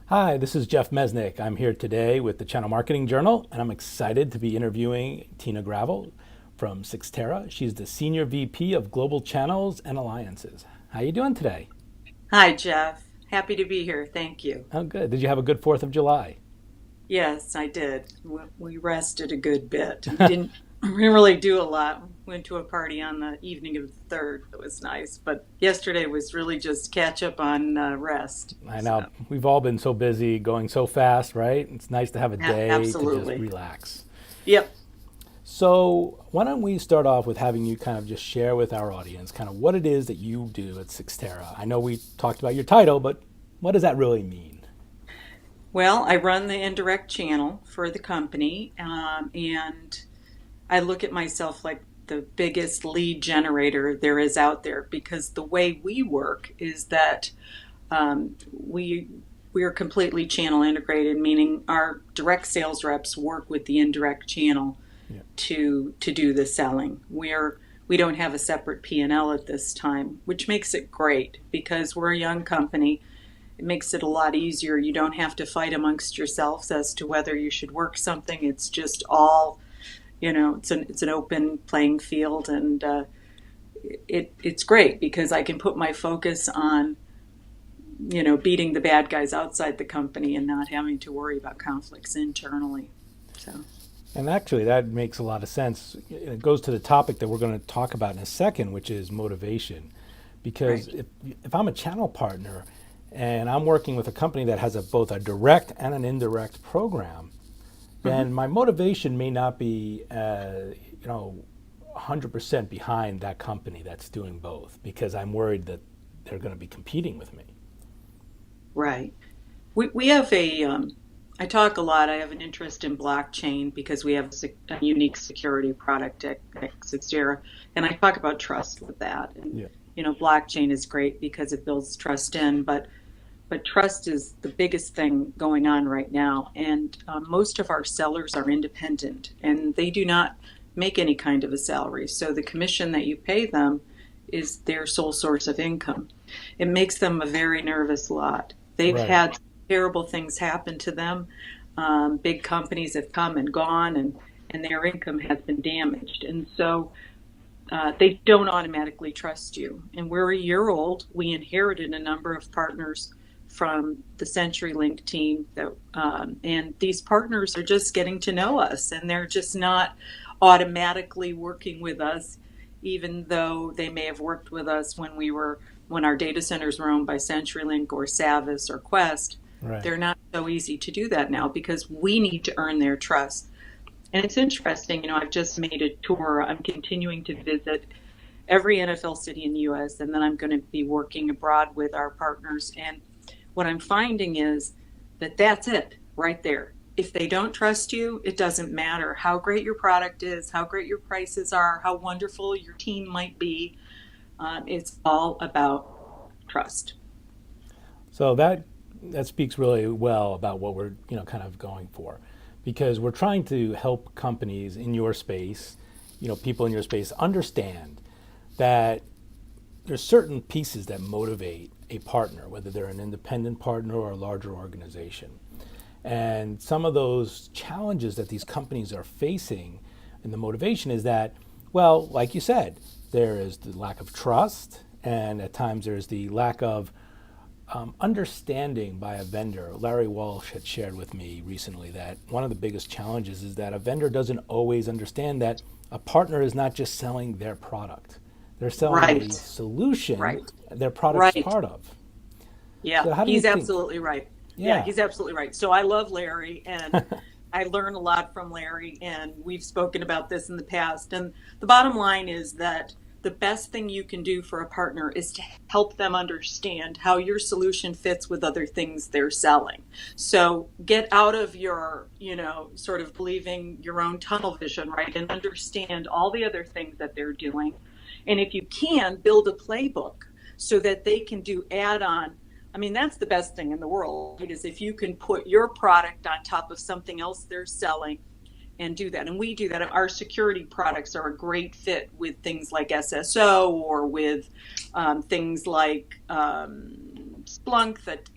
Hi, this is Jeff Mesnick. I'm here today with the Channel Marketing Journal, and I'm excited to be interviewing Tina Gravel from Xterra. She's the Senior VP of Global Channels and Alliances. How you doing today? Hi, Jeff. Happy to be here. Thank you. Oh, good. Did you have a good 4th of July? Yes, I did. We rested a good bit. Didn't really do a lot. Went to a party on the evening of the 3rd. That was nice. But yesterday was really just catch up on rest. I So, know we've all been so busy, going so fast, right? It's nice to have a day to just absolutely. relax. Yep. So, why don't we start off with having you kind of just share with our audience kind of what it is that you do at Xterra? I know we talked about your title, but what does that really mean? Well, I run the indirect channel for the company, and I look at myself like the biggest lead generator there is out there because the way we work is that we are completely channel integrated, meaning our direct sales reps work with the indirect channel Yeah. to do the selling. We don't have a separate P&L at this time, which makes it great because we're a young company. It makes it a lot easier. You don't have to fight amongst yourselves as to whether you should work something. It's just all, it's an open playing field, and it's great because I can put my focus on beating the bad guys outside the company and not having to worry about conflicts internally. So, And actually, that makes a lot of sense. It goes to the topic that we're going to talk about in a second, which is motivation. Because right. if I'm a channel partner and I'm working with a company that has both a direct and an indirect program, Hmm. then my motivation may not be, 100% behind that company that's doing both because I'm worried that they're going to be competing with me. Right. We have I talk a lot. I have an interest in blockchain because we have a unique security product at Xterra, and I talk about trust with that. And, Yeah. blockchain is great because it builds trust in, but trust is the biggest thing going on right now. And most of our sellers are independent and they do not make any kind of a salary. So the commission that you pay them is their sole source of income. It makes them a very nervous lot. They've Right. had terrible things happen to them. Big companies have come and gone, and their income has been damaged. And so they don't automatically trust you. And we're a year old. We inherited a number of partners from the CenturyLink team and these partners are just getting to know us, and they're just not automatically working with us, even though they may have worked with us when our data centers were owned by CenturyLink or Savvis or Quest. Right. They're not so easy to do that now because we need to earn their trust. And it's interesting, I've just made a tour. I'm continuing to visit every NFL city in the US, and then I'm going to be working abroad with our partners. And what I'm finding is that that's it right there. If they don't trust you, it doesn't matter how great your product is, how great your prices are, how wonderful your team might be. It's all about trust. So that speaks really well about what we're kind of going for, because we're trying to help companies in your space, people in your space understand that there's certain pieces that motivate a partner, whether they're an independent partner or a larger organization. And some of those challenges that these companies are facing in the motivation is that, well, like you said, there is the lack of trust, and at times there's the lack of understanding by a vendor. Larry Walsh had shared with me recently that one of the biggest challenges is that a vendor doesn't always understand that a partner is not just selling their product, they're selling Right, a solution right, their product's right. part of. Yeah, So, how do you he's think? absolutely right. Yeah, Yeah. he's absolutely right. So I love Larry, and I learn a lot from Larry, and we've spoken about this in the past. And the bottom line is that the best thing you can do for a partner is to help them understand how your solution fits with other things they're selling. So get out of your, sort of believing your own tunnel vision, right? And understand all the other things that they're doing. And if you can, build a playbook so that they can do add on. I mean, that's the best thing in the world, right? Is if you can put your product on top of something else they're selling and do that. And we do that. Our security products are a great fit with things like SSO or with things like Splunk, that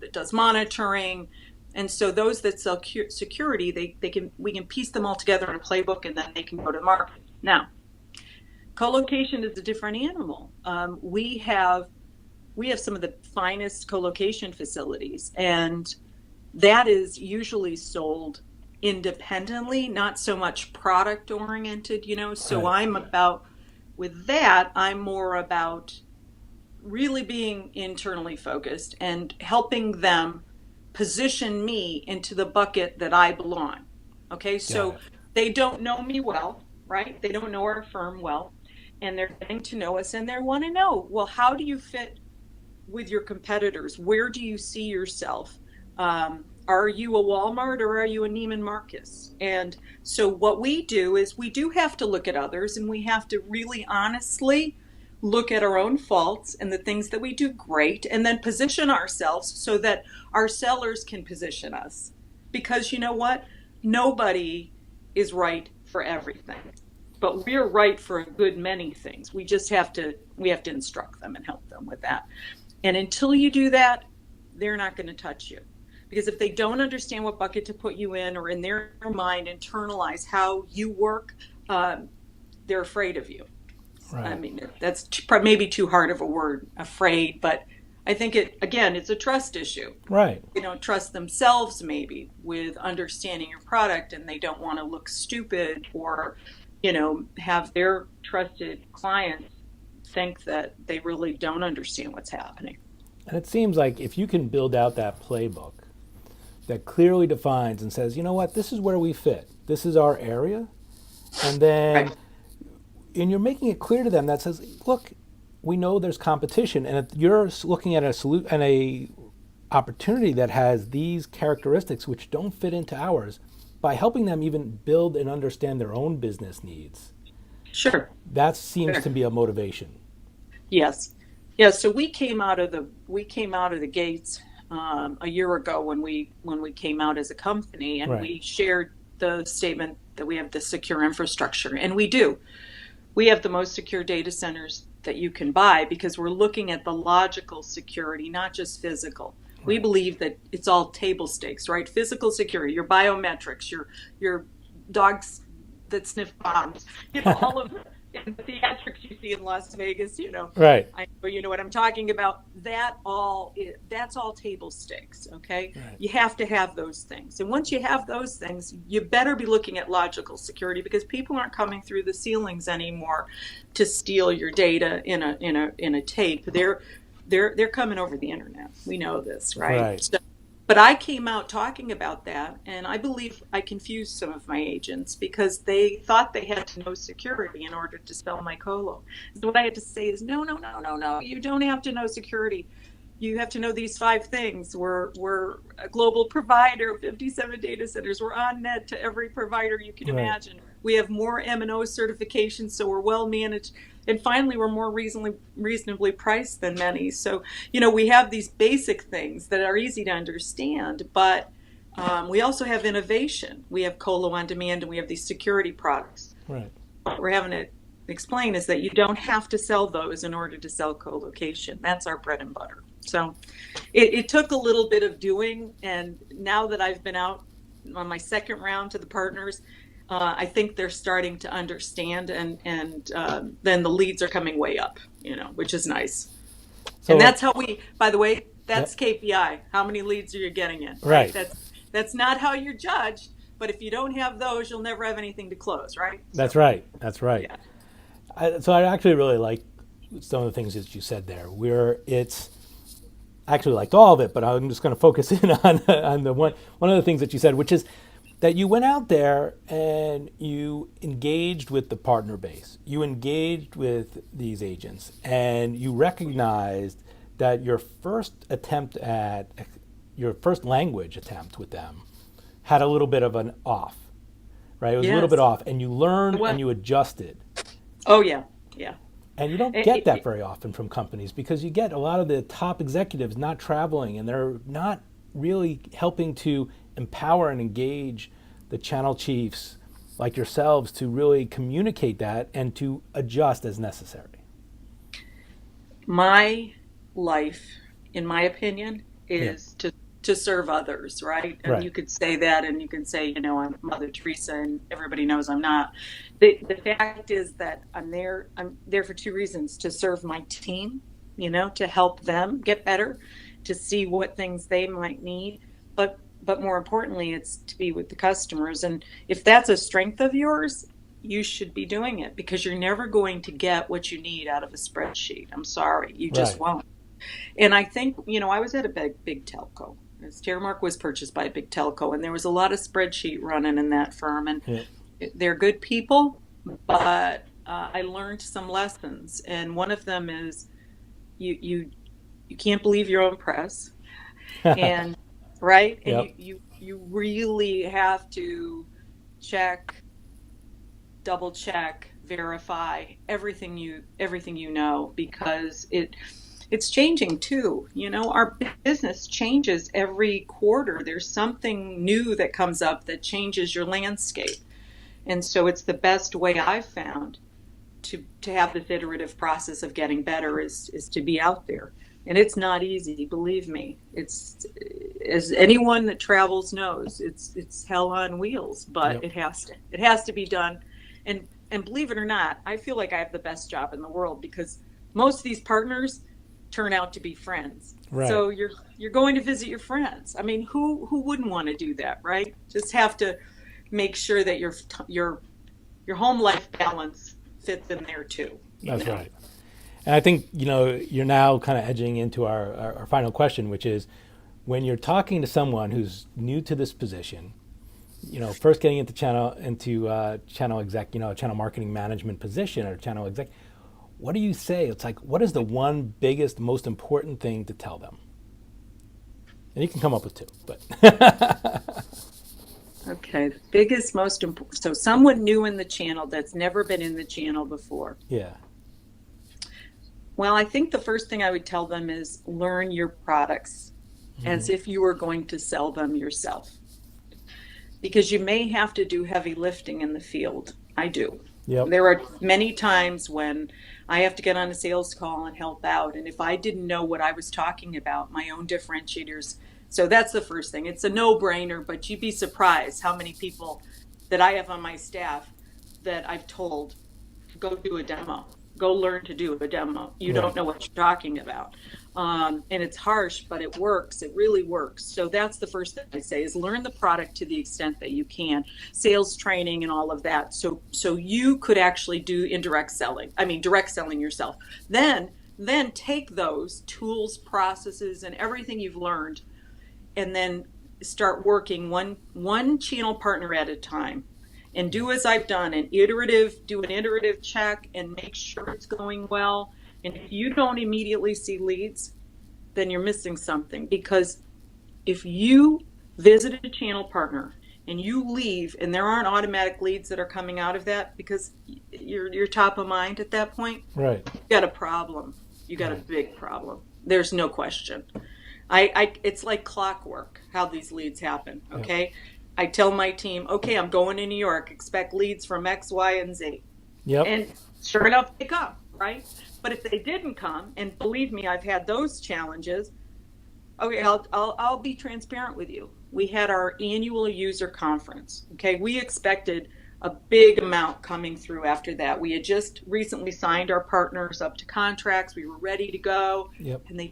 that does monitoring. And so those that sell security, they can we can piece them all together in a playbook, and then they can go to market. Now, co-location is a different animal. We have some of the finest co-location facilities, and that is usually sold independently, not so much product oriented. So Right. with that, I'm more about really being internally focused and helping them position me into the bucket that I belong. Okay, Got so it. they don't know me well, right? They don't know our firm well, and they're getting to know us, and they want to know, well, how do you fit with your competitors? Where do you see yourself? Are you a Walmart or are you a Neiman Marcus? And so what we do is we do have to look at others, and we have to really honestly look at our own faults and the things that we do great, and then position ourselves so that our sellers can position us. Because you know what? Nobody is right for everything, but we're right for a good many things. We have to instruct them and help them with that. And until you do that, they're not going to touch you. Because if they don't understand what bucket to put you in, or in their mind internalize how you work, they're afraid of you. I Right. mean, that's maybe too hard of a word, afraid, but I think it's a trust issue. Right. They don't trust themselves maybe with understanding your product, and they don't want to look stupid, or, have their trusted clients think that they really don't understand what's happening. And it seems like if you can build out that playbook that clearly defines and says, you know what, this is where we fit, this is our area, and then Right. and you're making it clear to them that says, look, we know there's competition, and if you're looking at a opportunity that has these characteristics which don't fit into ours, by helping them even build and understand their own business needs, Sure. that seems to Sure. be a motivation. Yes. Yeah. So we came out of the gates a year ago when we came out as a company, and Right. we shared the statement that we have the secure infrastructure, and we do. We have the most secure data centers that you can buy, because we're looking at the logical security, not just physical. We Right. believe that it's all table stakes, right? Physical security, your biometrics, your dogs that sniff bombs, all of the theatrics you see in Las Vegas. Right. I know you know what I'm talking about. That's all table stakes. Okay, Right. you have to have those things, and once you have those things, you better be looking at logical security, because people aren't coming through the ceilings anymore to steal your data in a tape. They're coming over the internet. We know this, right? Right. So, but I came out talking about that, and I believe I confused some of my agents because they thought they had to know security in order to sell my colo. So what I had to say is, no, no, no, no, no. You don't have to know security. You have to know these five things. We're a global provider, 57 data centers. We're on net to every provider you can Right. imagine. We have more M&O certifications, so we're well managed. And finally, we're more reasonably priced than many. So, we have these basic things that are easy to understand, but we also have innovation. We have colo on demand, and we have these security products. Right. What we're having to explain is that you don't have to sell those in order to sell co-location. That's our bread and butter. So it took a little bit of doing, and now that I've been out on my second round to the partners, I think they're starting to understand, and then the leads are coming way up, which is nice. And So, that's how by the way, yep. that's KPI. How many leads are you getting in, right? Right. That's not how you're judged, but if you don't have those, you'll never have anything to close, right? That's So, right. That's right. yeah. So I actually really like some of the things that you said there. Where it's I actually liked all of it, but I'm just going to focus in on the one of the things that you said, which is that you went out there and you engaged with the partner base. You engaged with these agents, and you recognized that your first language attempt with them had a little bit of an off, right? It was a little bit Yes. off, and you learned and What? you adjusted. Oh yeah, yeah. And you don't It, get it, that it- very often from companies because you get a lot of the top executives not traveling and they're not really helping to empower and engage the channel chiefs like yourselves to really communicate that and to adjust as necessary. my life in my opinion, Yeah. is to serve others, right? And Right. you could say that, and you can say, I'm Mother Teresa, and everybody knows I'm not. The fact is that I'm there for two reasons: to serve my team, to help them get better, to see what things they might need, but more importantly, it's to be with the customers. And if that's a strength of yours, you should be doing it, because you're never going to get what you need out of a spreadsheet. I'm sorry, you just Right. won't. And I think, I was at a big telco. Xterra was purchased by a big telco, and there was a lot of spreadsheet running in that firm. And Yeah. they're good people, but I learned some lessons. And one of them is you can't believe your own press, and right, and Yep. you really have to check, double check, verify everything you know, because it's changing too. Our business changes every quarter. There's something new that comes up that changes your landscape. And so it's the best way I've found to have this iterative process of getting better is to be out there. And it's not easy, believe me. It's, as anyone that travels knows, it's hell on wheels, but Yep. it has to be done. And believe it or not, I feel like I have the best job in the world, because most of these partners turn out to be friends. Right. So you're going to visit your friends. I mean, who wouldn't want to do that, right? Just have to make sure that your home life balance fits in there too. That's right. And I think, you're now kind of edging into our final question, which is when you're talking to someone who's new to this position, first getting channel exec, channel marketing management position or channel exec, what do you say? It's like, what is the one biggest, most important thing to tell them? And you can come up with two, but Okay, the biggest, most important. So someone new in the channel that's never been in the channel before. yeah. Well, I think the first thing I would tell them is learn your products as if you were going to sell them yourself, because you may have to do heavy lifting in the field. I do. Yep. There are many times when I have to get on a sales call and help out. And if I didn't know what I was talking about, my own differentiators. So that's the first thing. It's a no-brainer, but you'd be surprised how many people that I have on my staff that I've told, go do a demo, go learn to do a demo. You Right. don't know what you're talking about. And it's harsh, but it works. It really works. So that's the first thing I say, is learn the product to the extent that you can, sales training and all of that. So you could actually do direct selling yourself. Then take those tools, processes, and everything you've learned, and then start working one channel partner at a time, and do as I've done, do an iterative check and make sure it's going well. And if you don't immediately see leads, then you're missing something, because if you visit a channel partner and you leave and there aren't automatic leads that are coming out of that, because you're top of mind at that point, Right. you got a problem. You got a Right. big problem. There's no question. It's like clockwork how these leads happen. Yep. Okay. I tell my team, okay, I'm going to New York, expect leads from X, Y, and Z. Yep. And sure enough, they come, right? But if they didn't come, and believe me, I've had those challenges. Okay, I'll be transparent with you. We had our annual user conference. Okay, we expected a big amount coming through after that. We had just recently signed our partners up to contracts. We were ready to go, Yep. and they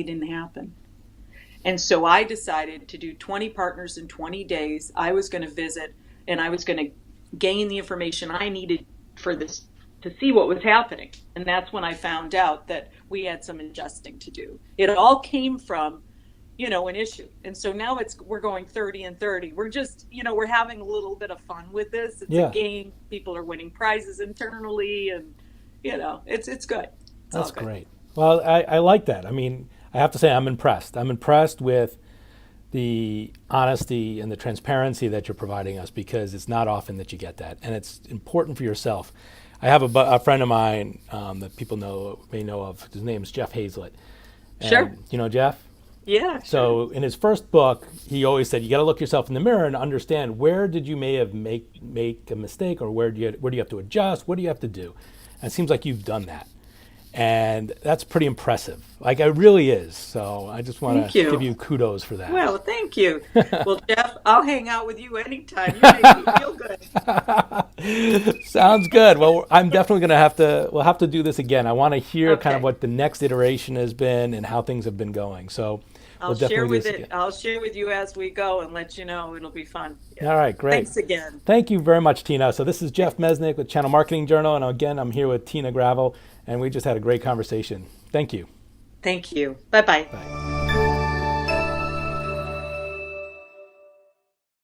didn't happen. And so I decided to do 20 partners in 20 days. I was going to visit, and I was going to gain the information I needed for this, to see what was happening. And that's when I found out that we had some adjusting to do. It all came from, an issue. And so now we're going 30 and 30. We're just, we're having a little bit of fun with this. It's Yeah. a game. People are winning prizes internally, and, it's good. It's all That's good. great. Well, I like that. I mean, I have to say I'm impressed. I'm impressed with the honesty and the transparency that you're providing us, because it's not often that you get that, and it's important for yourself. I have a friend of mine that people may know of. His name is Jeff Hazlett. And, Sure. you know Jeff? Yeah. Sure. So in his first book, he always said, you got to look yourself in the mirror and understand, where did you may have make a mistake, or where do you have to adjust? What do you have to do? And it seems like you've done that. And that's pretty impressive. Like, it really is. So I just want Thank to give you. you kudos for that. Well, thank you. Well, Jeff, I'll hang out with you anytime. You make me feel good. Sounds good. Well, I'm definitely going to we'll have to do this again. I want to hear kind of Okay. what the next iteration has been and how things have been going. So we'll I'll share definitely do with this it. again. I'll share with you as we go and let you know. It'll be fun. Yeah. All right, great. Thanks again. Thank you very much, Tina. So this is Jeff Mesnick with Channel Marketing Journal. And again, I'm here with Tina Gravel, and we just had a great conversation. Thank you. Thank you. Bye bye. Bye.